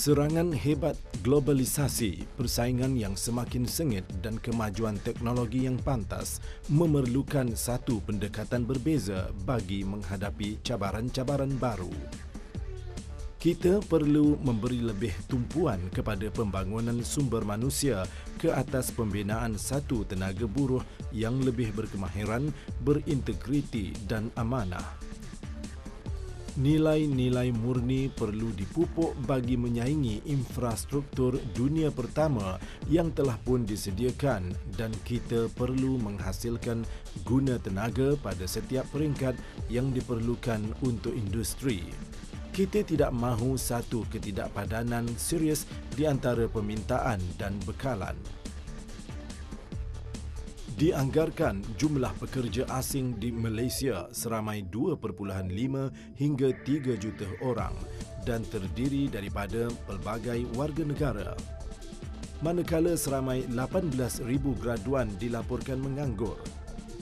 Serangan hebat globalisasi, persaingan yang semakin sengit dan kemajuan teknologi yang pantas memerlukan satu pendekatan berbeza bagi menghadapi cabaran-cabaran baru. Kita perlu memberi lebih tumpuan kepada pembangunan sumber manusia ke atas pembinaan satu tenaga buruh yang lebih berkemahiran, berintegriti dan amanah. Nilai-nilai murni perlu dipupuk bagi menyaingi infrastruktur dunia pertama yang telah pun disediakan dan kita perlu menghasilkan guna tenaga pada setiap peringkat yang diperlukan untuk industri. Kita tidak mahu satu ketidakpadanan serius di antara permintaan dan bekalan. Dianggarkan jumlah pekerja asing di Malaysia seramai 2.5 hingga 3 juta orang dan terdiri daripada pelbagai warga negara. Manakala seramai 18,000 graduan dilaporkan menganggur.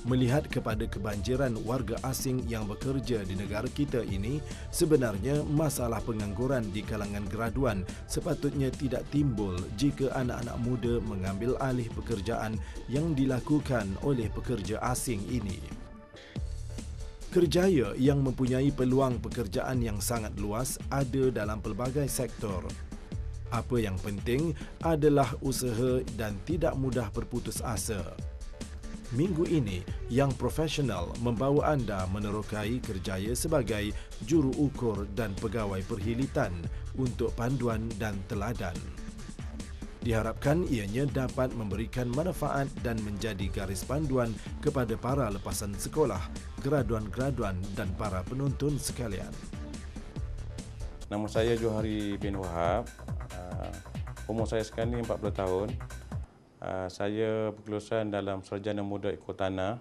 Melihat kepada kebanjiran warga asing yang bekerja di negara kita ini, sebenarnya masalah pengangguran di kalangan graduan sepatutnya tidak timbul jika anak-anak muda mengambil alih pekerjaan yang dilakukan oleh pekerja asing ini. Kerjaya yang mempunyai peluang pekerjaan yang sangat luas ada dalam pelbagai sektor. Apa yang penting adalah usaha dan tidak mudah berputus asa. Minggu ini, Yang Profesional membawa anda menerokai kerjaya sebagai juru ukur dan pegawai perhilitan untuk panduan dan teladan. Diharapkan ianya dapat memberikan manfaat dan menjadi garis panduan kepada para lepasan sekolah, graduan-graduan dan para penonton sekalian. Nama saya Johari bin Wahab. Umur saya sekarang ni 40 tahun. Saya berkelulusan dalam Sarjana Muda Ekotanah.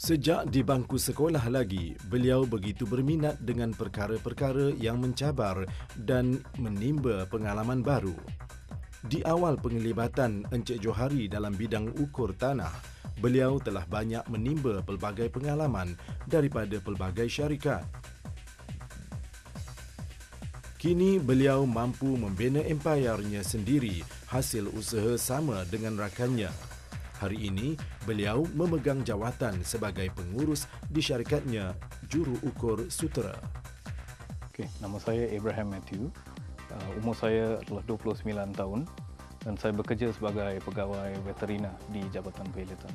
Sejak di bangku sekolah lagi, beliau begitu berminat dengan perkara-perkara yang mencabar dan menimba pengalaman baru. Di awal penglibatan Encik Johari dalam bidang ukur tanah, beliau telah banyak menimba pelbagai pengalaman daripada pelbagai syarikat. Kini beliau mampu membina empayarnya sendiri hasil usaha sama dengan rakannya. Hari ini, beliau memegang jawatan sebagai pengurus di syarikatnya Juru Ukur Sutera. Nama saya Abraham Matthew. Umur saya adalah 29 tahun dan saya bekerja sebagai pegawai veterina di Jabatan Perhilitan.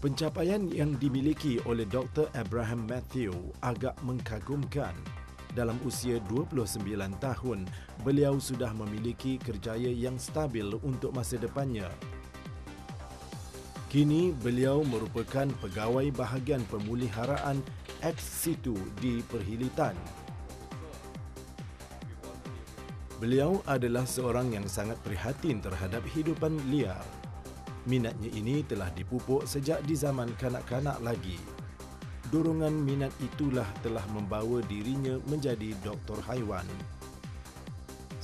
Pencapaian yang dimiliki oleh Dr. Abraham Matthew agak mengagumkan. Dalam usia 29 tahun, beliau sudah memiliki kerjaya yang stabil untuk masa depannya. Kini, beliau merupakan pegawai bahagian pemuliharaan ex situ di Perhilitan. Beliau adalah seorang yang sangat prihatin terhadap hidupan liar. Minatnya ini telah dipupuk sejak di zaman kanak-kanak lagi. Dorongan minat itulah telah membawa dirinya menjadi doktor haiwan.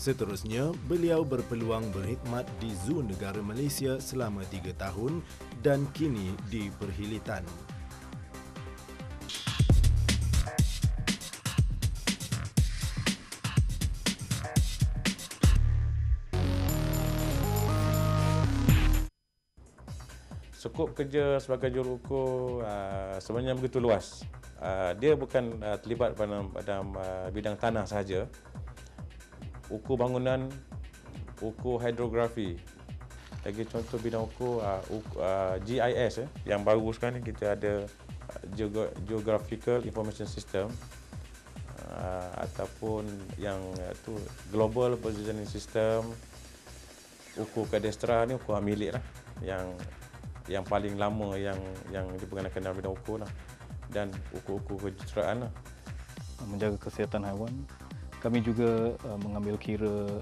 Seterusnya, beliau berpeluang berkhidmat di Zoo Negara Malaysia selama 3 tahun dan kini di Perhilitan. skop kerja sebagai juruukur sebenarnya begitu luas. Dia bukan terlibat dalam bidang tanah sahaja. Ukur bangunan, ukur hidrografi. Lagi contoh bidang ukur GIS yang baru sekarang ni kita ada Geographical Information System ataupun yang tu Global Positioning System. Ukur kadastral ni ukur milik lah yang paling lama yang dipergunakan dalam bidang ukur lah, dan ukur-ukur kejuruteraan lah. Menjaga kesihatan haiwan, kami juga mengambil kira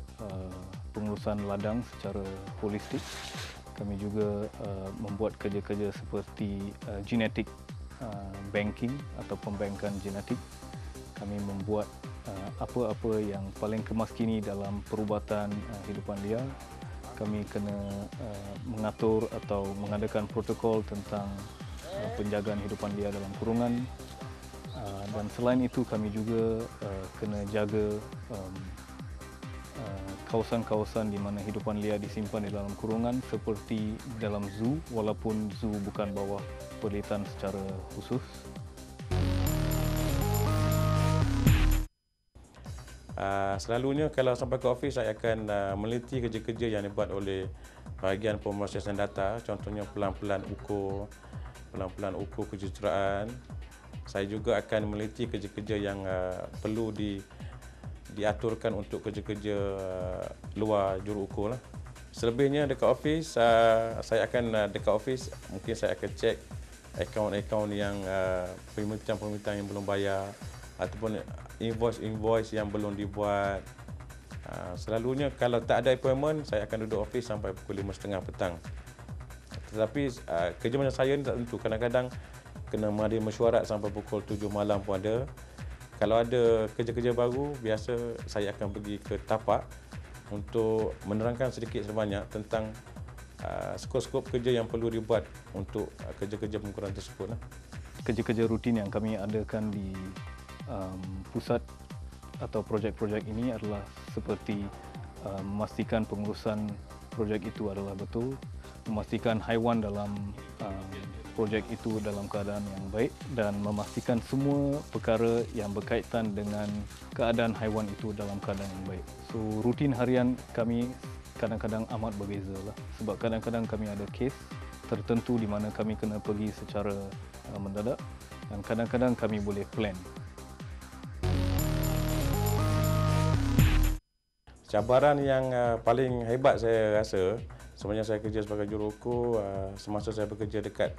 pengurusan ladang secara holistik. Kami juga membuat kerja-kerja seperti genetik banking atau pembankan genetik. Kami membuat apa-apa yang paling kemaskini dalam perubatan hidupan liar. Kami kena mengatur atau mengadakan protokol tentang penjagaan hidupan liar dalam kurungan. Dan selain itu kami juga kena jaga kawasan-kawasan di mana hidupan liar disimpan di dalam kurungan seperti dalam zoo, walaupun zoo bukan bawah penelitian secara khusus. Selalunya kalau sampai ke ofis saya akan meneliti kerja-kerja yang dibuat oleh bahagian pemrosesan data, contohnya pelan-pelan ukur kejuruteraan. Saya juga akan meneliti kerja-kerja yang perlu diaturkan untuk kerja-kerja luar juruukur lah. Selebihnya dekat ofis, saya akan dekat ofis mungkin saya akan cek akaun-akaun yang permintaan yang belum bayar ataupun invoice yang belum dibuat. Selalunya kalau tak ada appointment, saya akan duduk office sampai pukul 5.30 petang. Tetapi kerja macam saya ni tak tentu. Kadang-kadang kena menghadiri mesyuarat sampai pukul 7 malam pun ada. Kalau ada kerja-kerja baru, biasa saya akan pergi ke tapak untuk menerangkan sedikit sebanyak tentang skop-skop kerja yang perlu dibuat untuk kerja-kerja pengukuran tersebut. Kerja-kerja rutin yang kami adakan di pusat atau projek-projek ini adalah seperti memastikan pengurusan projek itu adalah betul, memastikan haiwan dalam projek itu dalam keadaan yang baik, dan memastikan semua perkara yang berkaitan dengan keadaan haiwan itu dalam keadaan yang baik. So rutin harian kami kadang-kadang amat berbeza lah, sebab kadang-kadang kami ada kes tertentu di mana kami kena pergi secara mendadak, dan kadang-kadang kami boleh plan. Cabaran yang paling hebat saya rasa sebenarnya saya kerja sebagai juruukur semasa saya bekerja dekat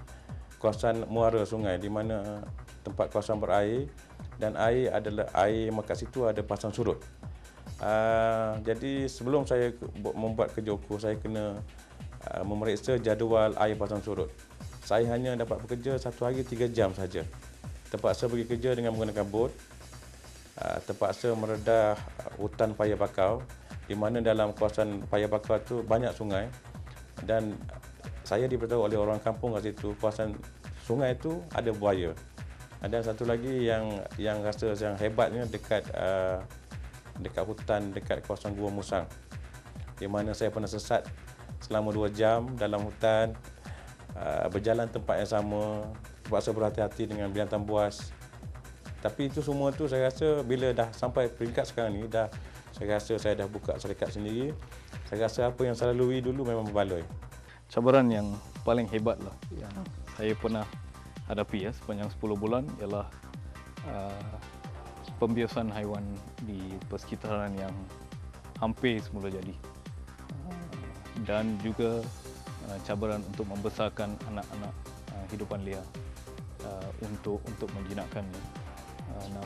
kawasan muara sungai di mana tempat kawasan berair, dan air adalah air kat situ ada pasang surut. Jadi sebelum saya membuat kerja ukur, saya kena memeriksa jadual air pasang surut. Saya hanya dapat bekerja satu hari 3 jam saja. Terpaksa pergi kerja dengan menggunakan bot. Terpaksa meredah hutan paya bakau, di mana dalam kawasan paya bakau itu banyak sungai, dan saya diberitahu oleh orang kampung kat situ kawasan sungai itu ada buaya. Dan satu lagi yang rasa yang hebatnya dekat hutan dekat kawasan Gua Musang, di mana saya pernah sesat selama 2 jam dalam hutan, berjalan tempat yang sama, terpaksa berhati-hati dengan binatang buas. Tapi itu semua tu saya rasa bila dah sampai peringkat sekarang ni, saya rasa saya dah buka syarikat sendiri. Saya rasa apa yang saya lalui dulu memang berbaloi. Cabaran yang paling hebat lah yang saya pernah hadapi sepanjang 10 bulan ialah pembiasan haiwan di persekitaran yang hampir semula jadi, dan juga cabaran untuk membesarkan anak-anak hidupan liar untuk menjinakkannya.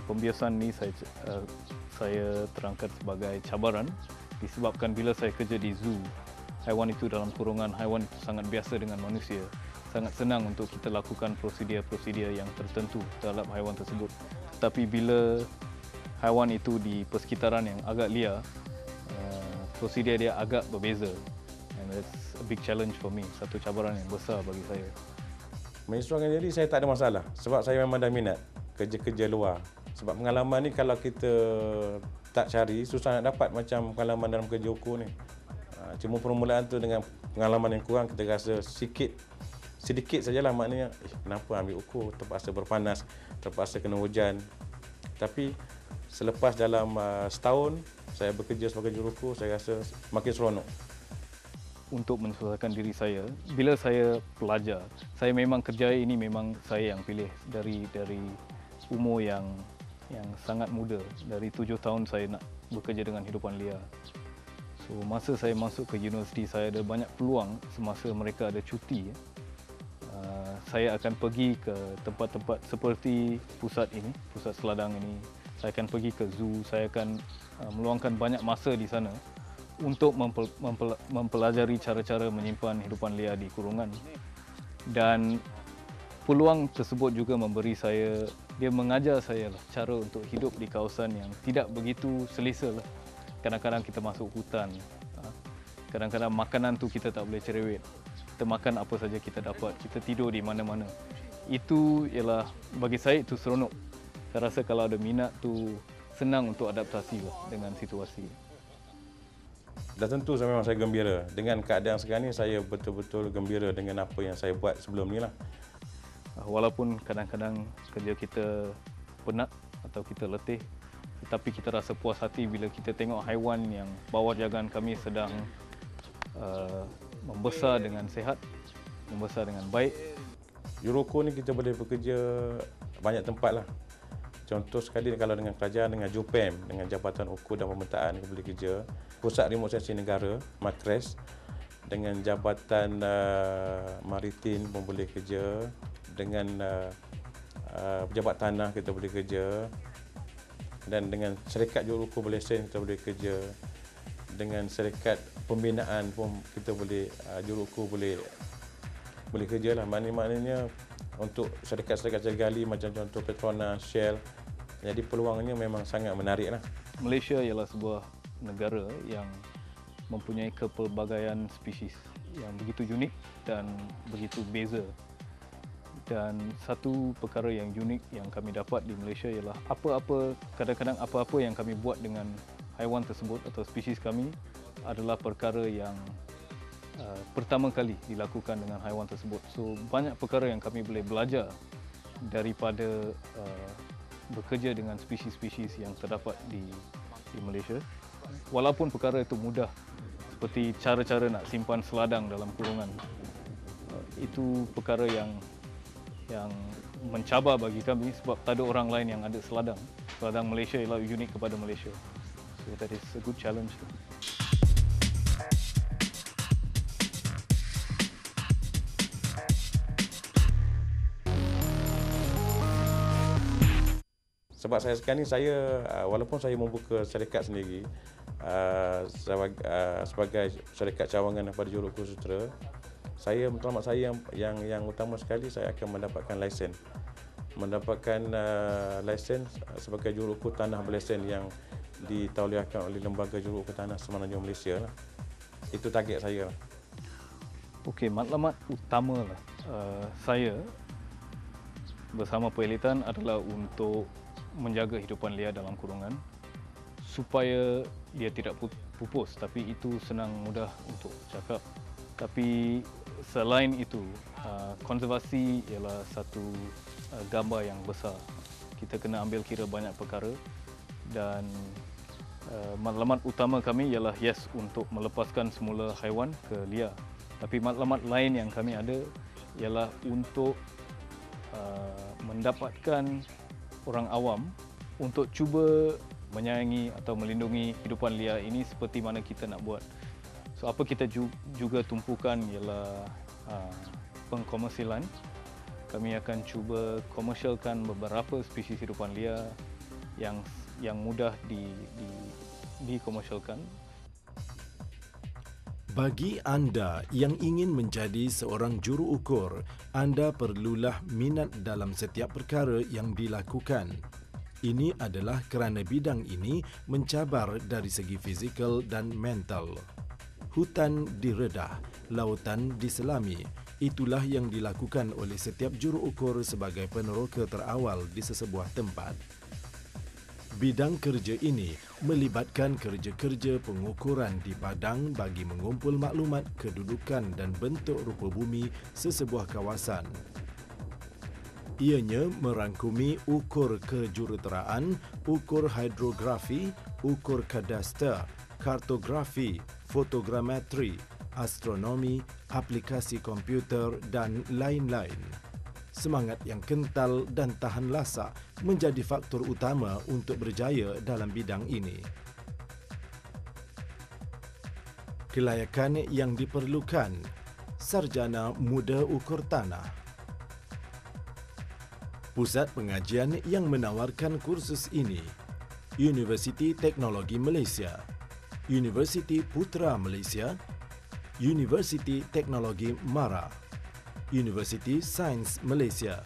Pembiasan ni saya terangkan sebagai cabaran disebabkan bila saya kerja di zoo, haiwan itu dalam kurungan, haiwan itu sangat biasa dengan manusia. Sangat senang untuk kita lakukan prosedur-prosedur yang tertentu terhadap haiwan tersebut. Tetapi bila haiwan itu di persekitaran yang agak liar, prosedur dia agak berbeza. And that's a big challenge for me, satu cabaran yang besar bagi saya. Menyesuaikan diri saya tak ada masalah sebab saya memang dah minat kerja-kerja luar. Sebab pengalaman ni kalau kita tak cari, susah nak dapat macam pengalaman dalam kerja ukur ni. Cuma permulaan tu dengan pengalaman yang kurang, kita rasa sikit sedikit sajalah, maknanya kenapa ambil ukur, terpaksa berpanas, terpaksa kena hujan. Tapi selepas dalam setahun saya bekerja sebagai juruukur, saya rasa makin seronok. Untuk menyesuaikan diri saya, bila saya pelajar, saya memang kerja ini memang saya yang pilih dari umur yang sangat muda. Dari 7 tahun saya nak bekerja dengan hidupan liar. So masa saya masuk ke universiti, saya ada banyak peluang semasa mereka ada cuti. Saya akan pergi ke tempat-tempat seperti pusat seladang ini. Saya akan pergi ke zoo, saya akan meluangkan banyak masa di sana untuk mempelajari cara-cara menyimpan hidupan liar di kurungan. Dan peluang tersebut juga memberi saya, dia mengajar saya lah cara untuk hidup di kawasan yang tidak begitu selesa lah. Kadang-kadang kita masuk hutan, kadang-kadang makanan tu kita tak boleh cerewet. Kita makan apa saja kita dapat, kita tidur di mana-mana. Itu ialah, bagi saya itu seronok. Saya rasa kalau ada minat tu senang untuk adaptasi lah dengan situasi. Dan tentu memang saya gembira. Dengan keadaan sekarang ni, saya betul-betul gembira dengan apa yang saya buat sebelum ni lah. Walaupun kadang-kadang kerja kita penat atau kita letih, tetapi kita rasa puas hati bila kita tengok haiwan yang bawah jagaan kami sedang membesar dengan sihat, membesar dengan baik. Juruukur ni kita boleh bekerja banyak tempat lah. Contoh sekali kalau dengan kerajaan, dengan JUPEM, dengan Jabatan Ukur dan Pemetaan kita boleh kerja. Pusat Remote Sensing Negara, MAKRES, dengan Jabatan Maritim pun boleh kerja. Dengan Pejabat Tanah kita boleh kerja. Dan dengan Syarikat Juruukur Malaysia kita boleh kerja. Dengan Syarikat Pembinaan pun kita boleh, juruukur boleh kerja lah. Maknanya untuk syarikat-syarikat gali macam contoh Petronas, Shell. Jadi peluangnya memang sangat menarik lah. Malaysia ialah sebuah negara yang mempunyai kepelbagaian spesies yang begitu unik dan begitu beza. Dan satu perkara yang unik yang kami dapat di Malaysia ialah kadang-kadang apa-apa yang kami buat dengan haiwan tersebut atau spesies kami adalah perkara yang pertama kali dilakukan dengan haiwan tersebut. So banyak perkara yang kami boleh belajar daripada bekerja dengan spesies-spesies yang terdapat di Malaysia. Walaupun perkara itu mudah, seperti cara-cara nak simpan seladang dalam kurungan, itu perkara yang mencabar bagi kami sebab tak ada orang lain yang ada seladang. Seladang Malaysia ialah unik kepada Malaysia. So that is a good challenge. Sebab saya sekarang ni, walaupun saya membuka syarikat sendiri sebagai syarikat cawangan daripada Juruukur Sutera, matlamat saya yang utama sekali, saya akan mendapatkan lesen. Mendapatkan lesen sebagai Juruukur Tanah berlesen yang ditauliahkan oleh Lembaga Juruukur Tanah Semenanjung Malaysia lah. Itu target saya lah. Okey, matlamat utama lah saya bersama Perkhidmatan adalah untuk menjaga hidupan liar dalam kurungan supaya dia tidak pupus, tapi itu senang mudah untuk cakap. Tapi selain itu, konservasi ialah satu gambar yang besar. Kita kena ambil kira banyak perkara dan matlamat utama kami ialah untuk melepaskan semula haiwan ke liar. Tapi matlamat lain yang kami ada ialah untuk mendapatkan orang awam untuk cuba menyayangi atau melindungi hidupan liar ini seperti mana kita nak buat. So apa kita juga tumpukan ialah pengkomersialan. Kami akan cuba komersialkan beberapa spesies hidupan liar yang mudah dikomersialkan. Bagi anda yang ingin menjadi seorang juruukur, anda perlulah minat dalam setiap perkara yang dilakukan. Ini adalah kerana bidang ini mencabar dari segi fizikal dan mental. Hutan diredah, lautan diselami. Itulah yang dilakukan oleh setiap juruukur sebagai peneroka terawal di sesebuah tempat. Bidang kerja ini melibatkan kerja-kerja pengukuran di padang bagi mengumpul maklumat kedudukan dan bentuk rupa bumi sesebuah kawasan. Ianya merangkumi ukur kejuruteraan, ukur hidrografi, ukur kadaster, kartografi, fotogrametri, astronomi, aplikasi komputer dan lain-lain. Semangat yang kental dan tahan lasak menjadi faktor utama untuk berjaya dalam bidang ini. Kelayakan yang diperlukan, sarjana muda ukur tanah. Pusat pengajian yang menawarkan kursus ini, Universiti Teknologi Malaysia, Universiti Putra Malaysia, Universiti Teknologi Mara, Universiti Sains Malaysia,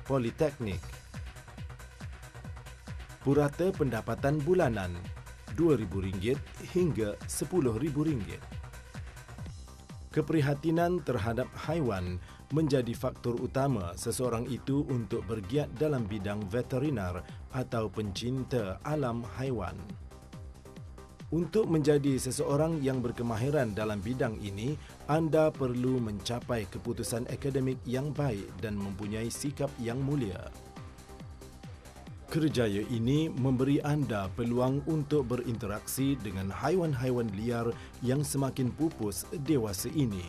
Politeknik. Purata pendapatan bulanan RM2,000 hingga RM10,000. Keprihatinan terhadap haiwan menjadi faktor utama seseorang itu untuk bergiat dalam bidang veterinar atau pencinta alam haiwan. Untuk menjadi seseorang yang berkemahiran dalam bidang ini, anda perlu mencapai keputusan akademik yang baik dan mempunyai sikap yang mulia. Kerjaya ini memberi anda peluang untuk berinteraksi dengan haiwan-haiwan liar yang semakin pupus dewasa ini.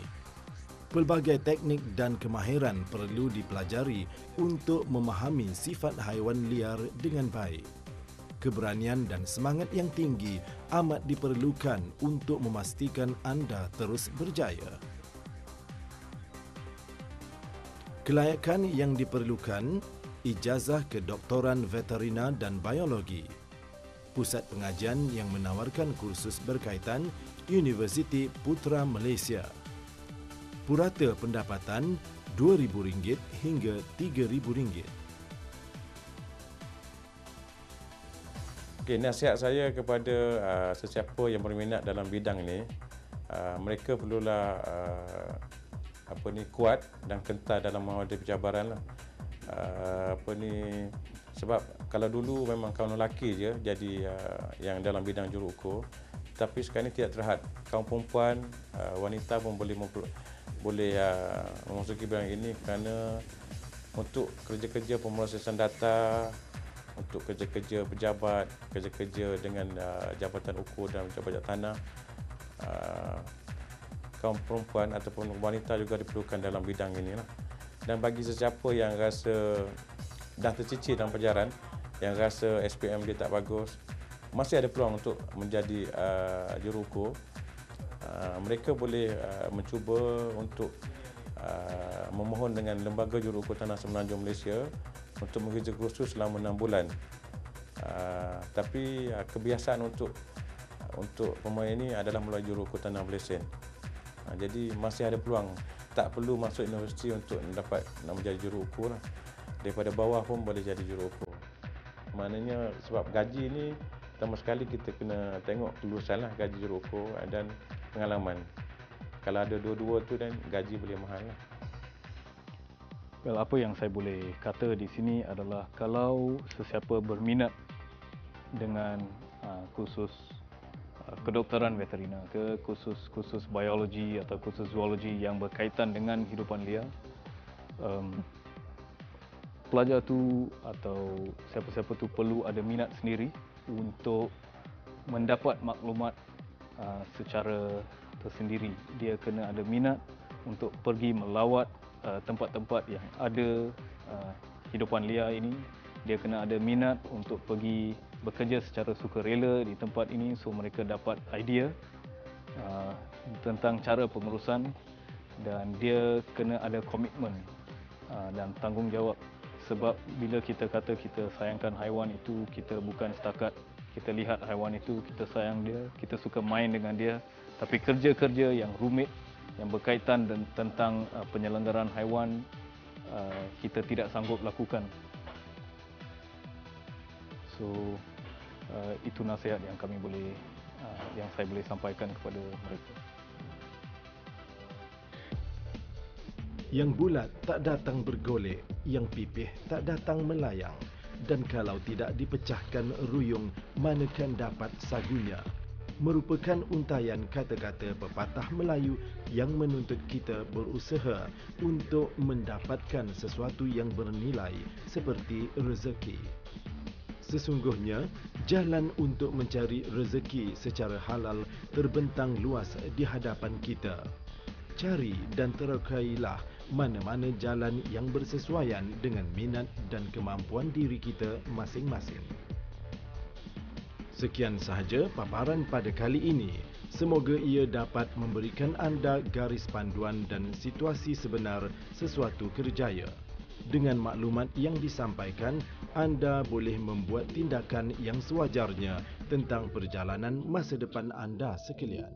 Pelbagai teknik dan kemahiran perlu dipelajari untuk memahami sifat haiwan liar dengan baik. Keberanian dan semangat yang tinggi amat diperlukan untuk memastikan anda terus berjaya. Kelayakan yang diperlukan, ijazah kedoktoran veterina dan biologi. Pusat pengajian yang menawarkan kursus berkaitan, Universiti Putra Malaysia. Purata pendapatan RM2,000 hingga RM3,000. Okey, nasihat saya kepada sesiapa yang berminat dalam bidang ini, mereka perlulah kuat dan kental dalam menghadapi cabaran lah. Sebab kalau dulu memang kaum lelaki je jadi yang dalam bidang juruukur, tapi sekarang ini tidak terhad. Kaum perempuan, wanita pun boleh memasuki bidang ini kerana untuk kerja-kerja pemrosesan data, untuk kerja-kerja pejabat, kerja-kerja dengan jabatan ukur dan jabatan tanah, kaum perempuan ataupun wanita juga diperlukan dalam bidang ini lah. Dan bagi sesiapa yang rasa dah tercicir dalam pelajaran, yang rasa SPM dia tak bagus, masih ada peluang untuk menjadi juruukur. Mereka boleh mencuba untuk memohon dengan Lembaga Juruukur Tanah Semenanjung Malaysia untuk mengerja kursus selama 6 bulan. Tapi kebiasaan untuk pemain ini adalah melalui Juruukur Tanah Malaysia. Jadi masih ada peluang. Tak perlu masuk universiti untuk dapat menjadi juruukur lah. Daripada bawah pun boleh jadi juruukur. Maknanya sebab gaji ni pertama sekali kita kena tengok kelulusan lah, gaji juruukur dan pengalaman. Kalau ada dua-dua tu dan gaji boleh mahal lah. Well, apa yang saya boleh kata di sini adalah kalau sesiapa berminat dengan kursus kedokteran veterina ke kursus biologi atau kursus zoologi yang berkaitan dengan hidupan liar, pelajar tu atau siapa-siapa tu perlu ada minat sendiri untuk mendapat maklumat secara tersendiri. Dia kena ada minat untuk pergi melawat tempat-tempat yang ada hidupan liar ini. Dia kena ada minat untuk pergi bekerja secara sukarela di tempat ini, so mereka dapat idea tentang cara pengurusan, dan dia kena ada komitmen dan tanggungjawab. Sebab bila kita kata kita sayangkan haiwan itu, kita bukan setakat kita lihat haiwan itu, kita sayang dia, kita suka main dengan dia, tapi kerja-kerja yang rumit yang berkaitan tentang penyelenggaraan haiwan kita tidak sanggup lakukan. So itu nasihat yang yang saya boleh sampaikan kepada mereka. Yang bulat tak datang bergolek, yang pipih tak datang melayang. dan kalau tidak dipecahkan ruyung, manakan dapat sagunya. Merupakan untaian kata-kata pepatah Melayu yang menuntut kita berusaha untuk mendapatkan sesuatu yang bernilai seperti rezeki. Sesungguhnya, jalan untuk mencari rezeki secara halal terbentang luas di hadapan kita. Cari dan terakailah mana-mana jalan yang bersesuaian dengan minat dan kemampuan diri kita masing-masing. Sekian sahaja paparan pada kali ini. Semoga ia dapat memberikan anda garis panduan dan situasi sebenar sesuatu kerjaya. Dengan maklumat yang disampaikan, anda boleh membuat tindakan yang sewajarnya tentang perjalanan masa depan anda sekalian.